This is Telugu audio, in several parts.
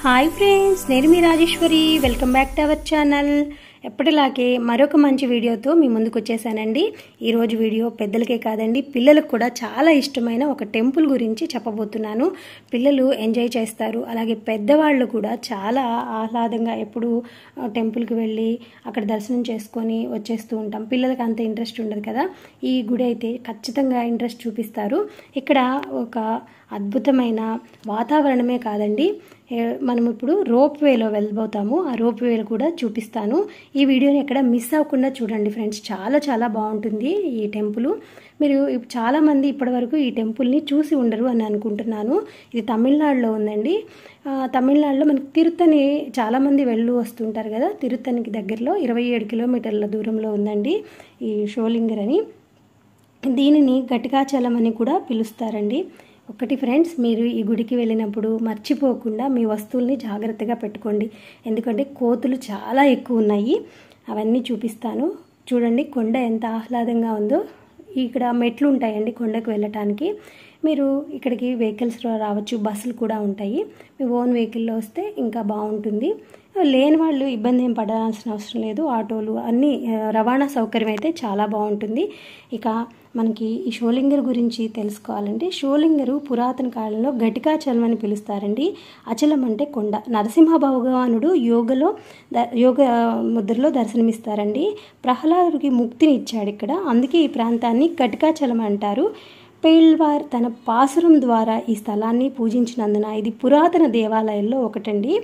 హాయ్ ఫ్రెండ్స్, నేను మీ Rajeshwari. Welcome back to our channel. ఎప్పటిలాగే మరొక మంచి వీడియోతో మీ ముందుకు వచ్చేసానండి. ఈరోజు వీడియో పెద్దలకే కాదండి, పిల్లలకు కూడా చాలా ఇష్టమైన ఒక టెంపుల్ గురించి చెప్పబోతున్నాను. పిల్లలు ఎంజాయ్ చేస్తారు, అలాగే పెద్దవాళ్ళు కూడా చాలా ఆహ్లాదంగా ఎప్పుడు టెంపుల్కి వెళ్ళి అక్కడ దర్శనం చేసుకొని వచ్చేస్తూ ఉంటాం. పిల్లలకి అంత ఇంట్రెస్ట్ ఉండదు కదా. ఈ గుడి అయితే ఖచ్చితంగా ఇంట్రెస్ట్ చూపిస్తారు. ఇక్కడ ఒక అద్భుతమైన వాతావరణమే కాదండి, మనం ఇప్పుడు రోప్ వేలో వెళ్ళబోతాము. ఆ రోప్ వేలు కూడా చూపిస్తాను. ఈ వీడియోని ఎక్కడ మిస్ అవ్వకుండా చూడండి ఫ్రెండ్స్. చాలా చాలా బాగుంటుంది ఈ టెంపుల్. మీరు చాలామంది ఇప్పటివరకు ఈ టెంపుల్ని చూసి ఉండరు అని అనుకుంటున్నాను. ఇది తమిళనాడులో ఉందండి. తమిళనాడులో మనకి తిరుత్తని చాలామంది వెళ్ళు వస్తుంటారు కదా. తిరుత్తనికి దగ్గరలో 27 కిలోమీటర్ల దూరంలో ఉందండి ఈ షోలింగర్ అని. దీనిని ఘటికాచలం అని కూడా పిలుస్తారండి. ఒకటి ఫ్రెండ్స్, మీరు ఈ గుడికి వెళ్ళినప్పుడు మర్చిపోకుండా మీ వస్తువుల్ని జాగ్రత్తగా పెట్టుకోండి. ఎందుకంటే కోతులు చాలా ఎక్కువ ఉన్నాయి. అవన్నీ చూపిస్తాను. చూడండి కొండ ఎంత ఆహ్లాదంగా ఉందో. ఇక్కడ మెట్లు ఉంటాయండి కొండకు వెళ్ళటానికి. మీరు ఇక్కడికి వెహికల్స్లో రావచ్చు, బస్సులు కూడా ఉంటాయి. మీ ఓన్ వెహికల్లో వస్తే ఇంకా బాగుంటుంది. లేని వాళ్ళు ఇబ్బంది ఏం పడాల్సిన అవసరం లేదు. ఆటోలు అన్నీ రవాణా సౌకర్యం అయితే చాలా బాగుంటుంది. ఇక మనకి ఈ షోలింగర్ గురించి తెలుసుకోవాలంటే, షోలింగరు పురాతన కాలంలో ఘటికాచలం అని పిలుస్తారండి. అచలం అంటే కొండ. నరసింహ భగవానుడు యోగ ముద్రలో దర్శనమిస్తారండి. ప్రహ్లాదుడికి ముక్తిని ఇచ్చాడు ఇక్కడ. అందుకే ఈ ప్రాంతాన్ని ఘటికాచలం అంటారు. పేళ్వార్ తన పాసురం ద్వారా ఈ స్థలాన్ని పూజించినందున ఇది పురాతన దేవాలయాల్లో ఒకటండి.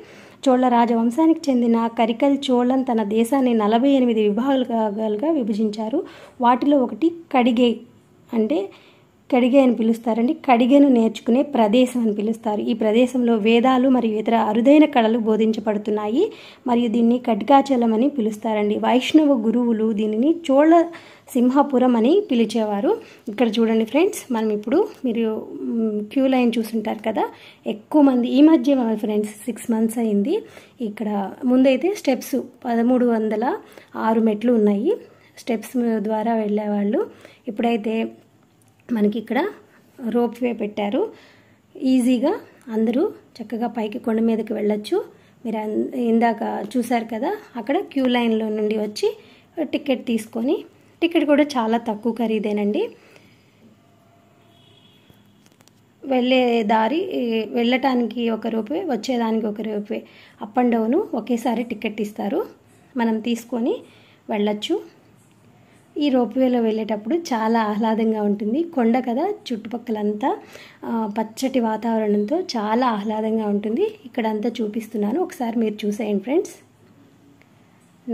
చోళ రాజవంశానికి చెందిన కరికల్ చోళన్ తన దేశాన్ని 48 విభాగాలుగా విభజించారు. వాటిలో ఒకటి కడిగై అంటే కడిగై అని పిలుస్తారండి. కడిగను నేర్చుకునే ప్రదేశం అని పిలుస్తారు. ఈ ప్రదేశంలో వేదాలు మరియు ఇతర అరుదైన కళలు బోధించబడుతున్నాయి. మరియు దీన్ని ఘటికాచలం అని పిలుస్తారండి. వైష్ణవ గురువులు దీనిని చోళ సింహపురం అని పిలిచేవారు. ఇక్కడ చూడండి ఫ్రెండ్స్, మనం ఇప్పుడు మీరు క్యూ లైన్ చూసుంటారు కదా. ఎక్కువ మంది ఈ మధ్య ఫ్రెండ్స్ 6 months అయింది. ఇక్కడ ముందైతే స్టెప్స్ 1306 మెట్లు ఉన్నాయి. స్టెప్స్ ద్వారా వెళ్ళేవాళ్ళు. ఇప్పుడైతే మనకి ఇక్కడ రోప్ వే పెట్టారు. ఈజీగా అందరూ చక్కగా పైకి కొండ మీదకి వెళ్ళొచ్చు. మీరు ఇందాక చూసారు కదా, అక్కడ క్యూ లైన్లో నుండి వచ్చి టికెట్ తీసుకొని, టికెట్ కూడా చాలా తక్కువ ఖరీదేనండి. వెళ్ళే దారి వెళ్ళటానికి ఒక రూపే, వచ్చేదానికి ఒక రూపే. అప్ అండ్ డౌను ఒకేసారి టికెట్ ఇస్తారు, మనం తీసుకొని వెళ్ళచ్చు. ఈ రోప్వేలో వెళ్ళేటప్పుడు చాలా ఆహ్లాదంగా ఉంటుంది. కొండ కదా, చుట్టుపక్కలంతా పచ్చటి వాతావరణంతో చాలా ఆహ్లాదంగా ఉంటుంది. ఇక్కడంతా చూపిస్తున్నాను, ఒకసారి మీరు చూసేయండి ఫ్రెండ్స్.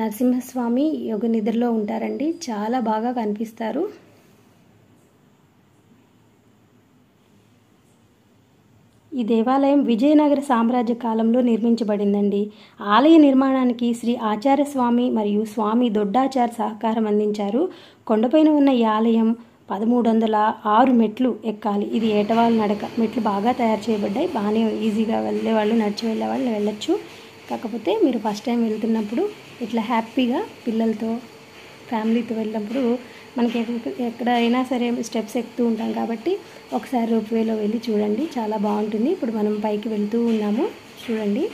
నరసింహస్వామి యోగ నిద్రలో ఉంటారండి. చాలా బాగా కనిపిస్తారు. ఈ దేవాలయం విజయనగర సామ్రాజ్య కాలంలో నిర్మించబడిందండి. ఆలయ నిర్మాణానికి శ్రీ ఆచార్య స్వామి మరియు స్వామి దొడ్డాచార్ సహకారం అందించారు. కొండపైన ఉన్న ఈ ఆలయం 1306 మెట్లు ఎక్కాలి. ఇది ఏటవాళ్ళ నడక. మెట్లు బాగా తయారు చేయబడ్డాయి. బాగానే ఈజీగా వెళ్ళేవాళ్ళు, నడిచి వెళ్ళేవాళ్ళు వెళ్ళొచ్చు. కాకపోతే మీరు ఫస్ట్ టైం వెళ్తున్నప్పుడు ఇట్లా హ్యాపీగా పిల్లలతో ఫ్యామిలీతో వెళ్ళినప్పుడు మనకి ఎక్కడైనా సరే స్టెప్స్ ఎక్కుతూ ఉంటాం కాబట్టి ఒకసారి రోప్వేలో వెళ్ళి చూడండి, చాలా బాగుంటుంది. ఇప్పుడు మనం పైకి వెళ్తూ ఉన్నాము, చూడండి.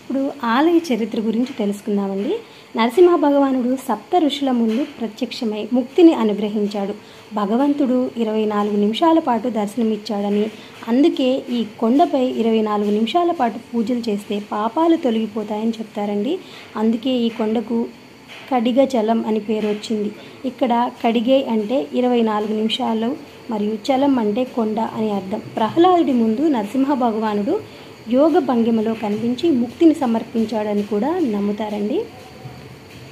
ఇప్పుడు ఆలయ చరిత్ర గురించి తెలుసుకుందామండి. నరసింహ భగవానుడు సప్త ఋషుల ముందు ప్రత్యక్షమై ముక్తిని అనుగ్రహించాడు. భగవంతుడు 24 నిమిషాల పాటు దర్శనమిచ్చాడని, అందుకే ఈ కొండపై 24 నిమిషాల పాటు పూజలు చేస్తే పాపాలు తొలగిపోతాయని చెప్తారండి. అందుకే ఈ కొండకు కడిగచలం అని పేరు వచ్చింది. ఇక్కడ కడిగై అంటే 24 నిమిషాలు మరియు చలం అంటే కొండ అని అర్థం. ప్రహ్లాదుడి ముందు నరసింహ భగవానుడు యోగ భంగిమలో కనిపించి ముక్తిని సమర్పించాడని కూడా నమ్ముతారండి.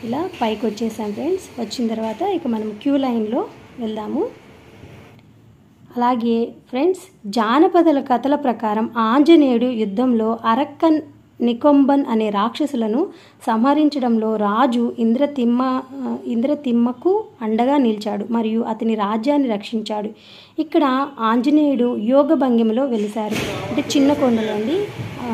ఇలా పైకి వచ్చేసాం ఫ్రెండ్స్. వచ్చిన తర్వాత ఇక మనం క్యూ లైన్లో వెళ్దాము. అలాగే ఫ్రెండ్స్, జానపద కథల ప్రకారం ఆంజనేయుడు యుద్ధంలో అరక్కన్ నికొంబన్ అనే రాక్షసులను సంహరించడంలో రాజు ఇంద్రతిమ్మకు అండగా నిలిచాడు మరియు అతని రాజ్యాన్ని రక్షించాడు. ఇక్కడ ఆంజనేయుడు యోగ భంగిమలో వెలిశారు. అంటే చిన్న కొండలో అండి.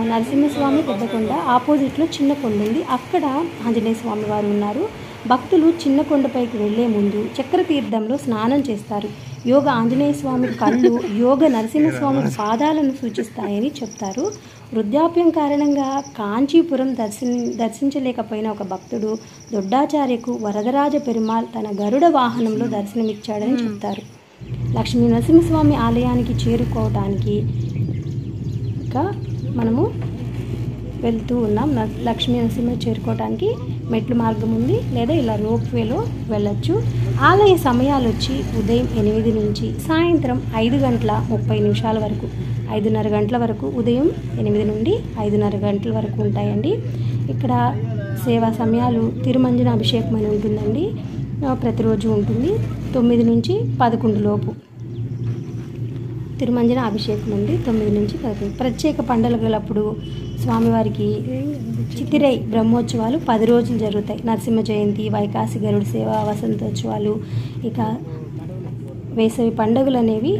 నరసింహస్వామి పెద్ద కొండ, ఆపోజిట్లో చిన్న కొండ ఉంది. అక్కడ ఆంజనేయ స్వామి వారు ఉన్నారు. భక్తులు చిన్న కొండపైకి వెళ్లే ముందు చక్ర తీర్థంలో స్నానం చేస్తారు. యోగ ఆంజనేయ స్వామి కళ్ళు యోగ నరసింహస్వామి పాదాలను సూచిస్తాయని చెప్తారు. వృద్ధాప్యం కారణంగా కాంచీపురం దర్శించలేకపోయిన ఒక భక్తుడు దొడ్డాచార్యకు వరదరాజ పెరుమాళ్ తన గరుడ వాహనంలో దర్శనమిచ్చాడని చెప్తారు. లక్ష్మీ నరసింహస్వామి ఆలయానికి చేరుకోవడానికి ఇంకా మనము వెళ్తూ ఉన్నాం. లక్ష్మీ నరసింహ చేరుకోవడానికి మెట్ల మార్గం ఉంది, లేదా ఇలా రోప్వేలో వెళ్ళొచ్చు. ఆలయ సమయాలు వచ్చి ఉదయం 8 నుంచి సాయంత్రం 5:30 వరకు, 5:30 గంటల వరకు, ఉదయం 8 నుండి 5:30 గంటల వరకు ఉంటాయండి. ఇక్కడ సేవా సమయాలు తిరుమంజన అభిషేకం అని ఉంటుందండి, ప్రతిరోజు ఉంటుంది. 9 నుంచి 11 లోపు తిరుమంజన అభిషేకం ఉంది. 9 నుంచి 11. ప్రత్యేక పండుగలప్పుడు స్వామివారికి చితిరై బ్రహ్మోత్సవాలు 10 రోజులు జరుగుతాయి. నరసింహ జయంతి, వైకాసి గరుడ సేవ, వసంతోత్సవాలు, ఇక వేసవి పండుగలు అనేవి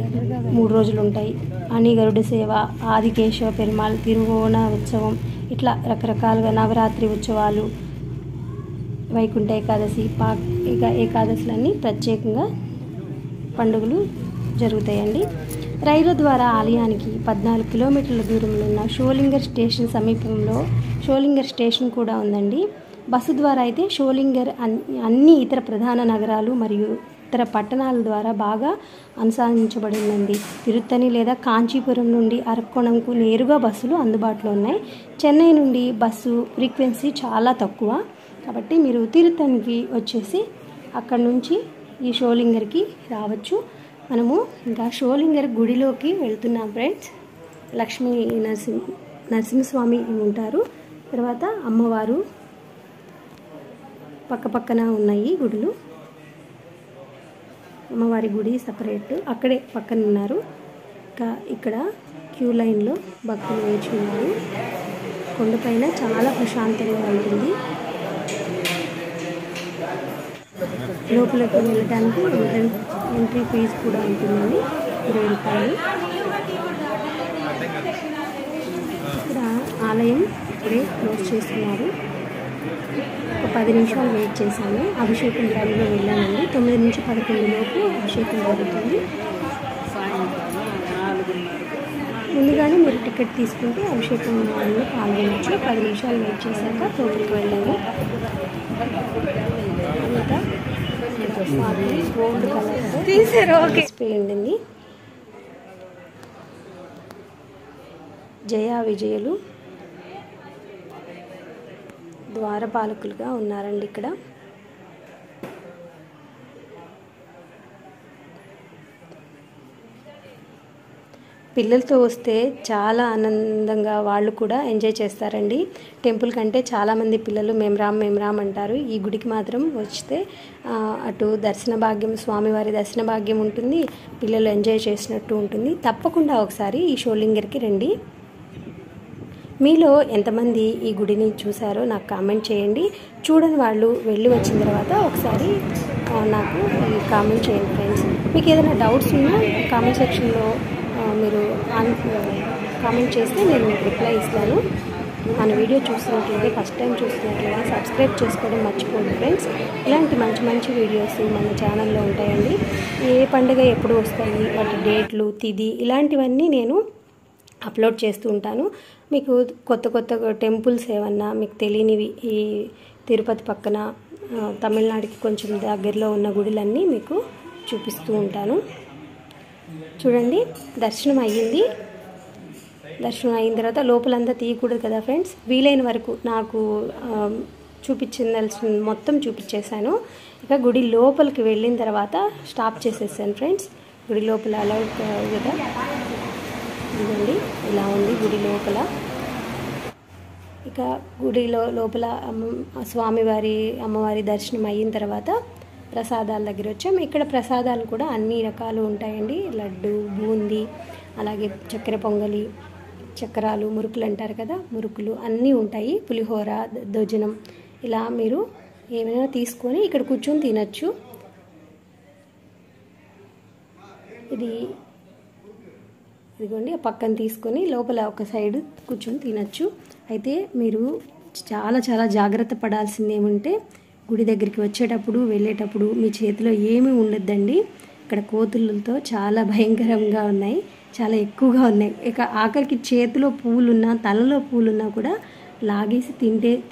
3 రోజులు ఉంటాయి. అని గరుడ సేవ, ఆదికేశవ పెరుమాళ్ తిరువోణ ఉత్సవం, ఇట్లా రకరకాలుగా నవరాత్రి ఉత్సవాలు, వైకుంఠ ఏకాదశి, ఏకాదశులన్నీ ప్రత్యేకంగా పండుగలు జరుగుతాయండి. రైలు ద్వారా ఆలయానికి 14 కిలోమీటర్ల దూరంలో ఉన్న షోలింగర్ స్టేషన్ సమీపంలో షోలింగర్ స్టేషన్ కూడా ఉందండి. బస్సు ద్వారా అయితే షోలింగర్ అన్ని ఇతర ప్రధాన నగరాలు మరియు ఇతర పట్టణాల ద్వారా బాగా అనుసంధానించబడిందండి. తిరుత్తని లేదా కాంచీపురం నుండి అరక్కోణంకు నేరుగా బస్సులు అందుబాటులో ఉన్నాయి. చెన్నై నుండి బస్సు ఫ్రీక్వెన్సీ చాలా తక్కువ, కాబట్టి మీరు తిరుత్తనికి వచ్చేసి అక్కడి నుంచి ఈ షోలింగర్కి రావచ్చు. మనము ఇంకా షోలింగర్ గుడిలోకి వెళ్తున్నాం ఫ్రెండ్స్. లక్ష్మీ నరసింహస్వామి ఉంటారు, తర్వాత అమ్మవారు పక్కపక్కన ఉన్నాయి గుడులు. అమ్మవారి గుడి సపరేట్, అక్కడే పక్కన ఉన్నారు. ఇంకా ఇక్కడ క్యూ లైన్లో భక్తులు వేచి ఉన్నారు. కొండపైన చాలా ప్రశాంతంగా ఉంటుంది. లోపలికి వెళ్ళడానికి ఎంట్రీ ఫీజు కూడా ఉంటుందండి, 20 రూపాయలు. ఇక్కడ ఆలయం ఇప్పుడే క్లోజ్ చేస్తున్నారు. ఒక 10 నిమిషాలు వెయిట్ చేశాను. అభిషేకం టైంలో వెళ్ళానండి. 9 నుంచి 11 లోపు అభిషేకం జరుగుతుంది. ముందుగానే మీరు టికెట్ తీసుకుంటే అభిషేకం వాళ్ళు పాల్గొనవచ్చు. 10 నిమిషాలు వెయిట్ చేశాక లోపలికి వెళ్ళాము. అంతా గోల్డ్ కలర్ పెయిండింది. జయ విజయులు ద్వారపాలకులుగా ఉన్నారండి ఇక్కడ. పిల్లలతో వస్తే చాలా ఆనందంగా వాళ్ళు కూడా ఎంజాయ్ చేస్తారండి. టెంపుల్ కంటే చాలామంది పిల్లలు మేము రామ్ అంటారు. ఈ గుడికి మాత్రం వస్తే అటు దర్శన భాగ్యం, స్వామివారి దర్శన భాగ్యం ఉంటుంది, పిల్లలు ఎంజాయ్ చేసినట్టు ఉంటుంది. తప్పకుండా ఒకసారి ఈ షోలింగర్కి రండి. మీలో ఎంతమంది ఈ గుడిని చూసారో నాకు కామెంట్ చేయండి. చూడని వాళ్ళు వెళ్ళి వచ్చిన తర్వాత ఒకసారి నాకు కామెంట్ చేయండి ఫ్రెండ్స్. మీకు ఏదైనా డౌట్స్ ఉన్నా కామెంట్ సెక్షన్లో మీరు కామెంట్ చేస్తే నేను మీకు రిప్లై ఇస్తాను. మన వీడియో చూస్తున్నట్లయితే, ఫస్ట్ టైం చూస్తున్నట్లయితే సబ్స్క్రైబ్ చేసుకోవడం మర్చిపోండి ఫ్రెండ్స్. ఇలాంటి మంచి మంచి వీడియోస్ మన ఛానల్లో ఉంటాయండి. ఏ పండుగ ఎప్పుడు వస్తాయి, వాటి డేట్లు, తిథి, ఇలాంటివన్నీ నేను అప్లోడ్ చేస్తూ ఉంటాను. మీకు కొత్త కొత్త టెంపుల్స్ ఏమన్నా మీకు తెలియనివి, ఈ తిరుపతి పక్కన తమిళనాడుకి కొంచెం దగ్గరలో ఉన్న గుడులన్నీ మీకు చూపిస్తూ ఉంటాను. చూడండి, దర్శనం అయ్యింది. దర్శనం అయిన తర్వాత లోపలంతా తీయకూడదు కదా ఫ్రెండ్స్. వీలైన వరకు నాకు చూపించాల్సిన మొత్తం చూపించేశాను. ఇక గుడి లోపలికి వెళ్ళిన తర్వాత స్టాప్ చేసేసాను ఫ్రెండ్స్. గుడి లోపల అలా కదా, ఇదిగోండి ఇలా ఉంది గుడి లోపల. ఇక గుడిలో లోపల స్వామివారి అమ్మవారి దర్శనం అయిన తర్వాత ప్రసాదాల దగ్గర వచ్చాము. ఇక్కడ ప్రసాదాలు కూడా అన్ని రకాలు ఉంటాయండి. లడ్డు, బూందీ, అలాగే చక్కెర పొంగలి, చక్రాలు, మురుకులు అంటారు కదా, మురుకులు అన్నీ ఉంటాయి. పులిహోర, దొజనం, ఇలా మీరు ఏమైనా తీసుకొని ఇక్కడ కూర్చొని తినచ్చు. ఇదిగోండి పక్కన తీసుకొని లోపల ఒక సైడ్ కూర్చొని తినచ్చు. అయితే మీరు చాలా చాలా జాగ్రత్త పడాల్సింది ఏమంటే, గుడి దగ్గరికి వచ్చేటప్పుడు వెళ్ళేటప్పుడు మీ చేతిలో ఏమీ ఉండొద్దండి. ఇక్కడ కోతులతో చాలా భయంకరంగా ఉన్నాయి, చాలా ఎక్కువగా ఉన్నాయి. ఇక ఆఖరికి చేతిలో పూలున్నా తలలో పూలున్నా కూడా లాగేసి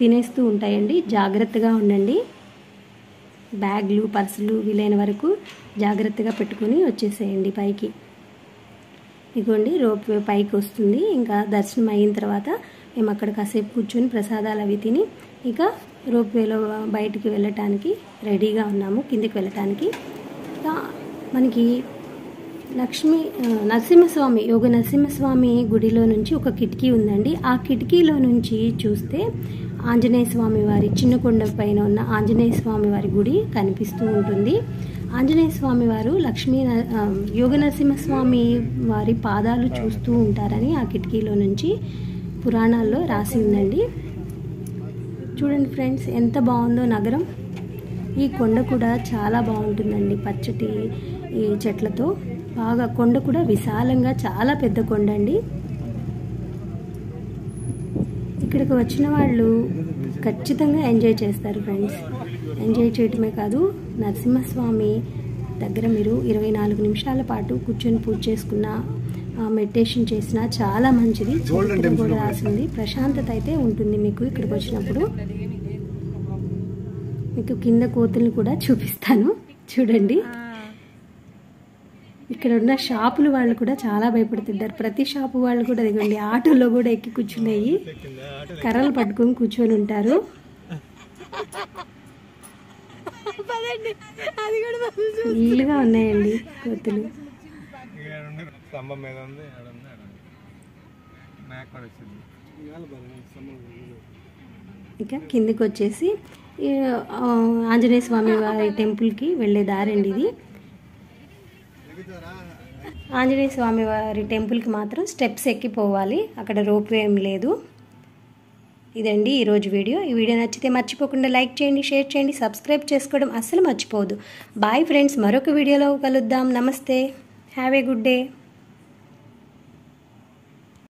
తినేస్తూ ఉంటాయండి. జాగ్రత్తగా ఉండండి. బ్యాగ్లు పర్సులు వీలైన వరకు జాగ్రత్తగా పెట్టుకొని వచ్చేసేయండి పైకి. ఇదిగోండి రోప్ వే పైకి వస్తుంది. ఇంకా దర్శనం అయిన తర్వాత మేము అక్కడ కాసేపు కూర్చొని ప్రసాదాలు అవి తిని ఇక రోప్ వేలో బయటికి వెళ్ళటానికి రెడీగా ఉన్నాము, కిందికి వెళ్ళటానికి. మనకి నరసింహస్వామి యోగ నరసింహస్వామి గుడిలో నుంచి ఒక కిటికీ ఉందండి. ఆ కిటికీలో నుంచి చూస్తే ఆంజనేయ స్వామి వారి చిన్న కొండ పైన ఉన్న ఆంజనేయ స్వామి వారి గుడి కనిపిస్తూ ఉంటుంది. ఆంజనేయ స్వామి వారు యోగ నరసింహస్వామి వారి పాదాలు చూస్తూ ఉంటారని ఆ కిటికీలో నుంచి పురాణాల్లో రాసి ఉందండి. చూడండి ఫ్రెండ్స్, ఎంత బాగుందో నగరం. ఈ కొండ కూడా చాలా బాగుంటుందండి, పచ్చటి ఈ చెట్లతో బాగా. కొండ కూడా విశాలంగా చాలా పెద్ద కొండ అండి. ఇక్కడికి వచ్చిన వాళ్ళు ఖచ్చితంగా ఎంజాయ్ చేస్తారు ఫ్రెండ్స్. ఎంజాయ్ చేయటమే కాదు, నరసింహస్వామి దగ్గర మీరు 24 నిమిషాల పాటు కూర్చొని పూజ చేసుకున్నా, మెడిటేషన్ చేసినా చాలా మంచిది. చరిత్ర కూడా రాసింది. ప్రశాంతత అయితే ఉంటుంది మీకు ఇక్కడికి వచ్చినప్పుడు. మీకు కింద కోతుల్ని కూడా చూపిస్తాను చూడండి. ఇక్కడ ఉన్న షాపుల వాళ్ళు కూడా చాలా భయపడుతుంటారు. ప్రతి షాపు వాళ్ళు కూడా ఇదిగోండి ఆటోలో కూడా ఎక్కి కూర్చున్నాయి, కర్రలు పట్టుకొని కూర్చొని ఉంటారు. నీళ్ళుగా ఉన్నాయండి కోతులు. ఇక కిందికి వచ్చేసి ఆంజనేయ స్వామి వారి టెంపుల్కి వెళ్ళే దారండి ఇది. ఆంజనేయ స్వామి వారి టెంపుల్కి మాత్రం స్టెప్స్ ఎక్కిపోవాలి, అక్కడ రోప్ వే ఏం లేదు. ఇదండి ఈరోజు వీడియో. ఈ వీడియో నచ్చితే మర్చిపోకుండా లైక్ చేయండి, షేర్ చేయండి, సబ్స్క్రైబ్ చేసుకోవడం అస్సలు మర్చిపోవద్దు. బాయ్ ఫ్రెండ్స్, మరొక వీడియోలో కలుద్దాం. నమస్తే, హ్యావ్ ఏ గుడ్ డే.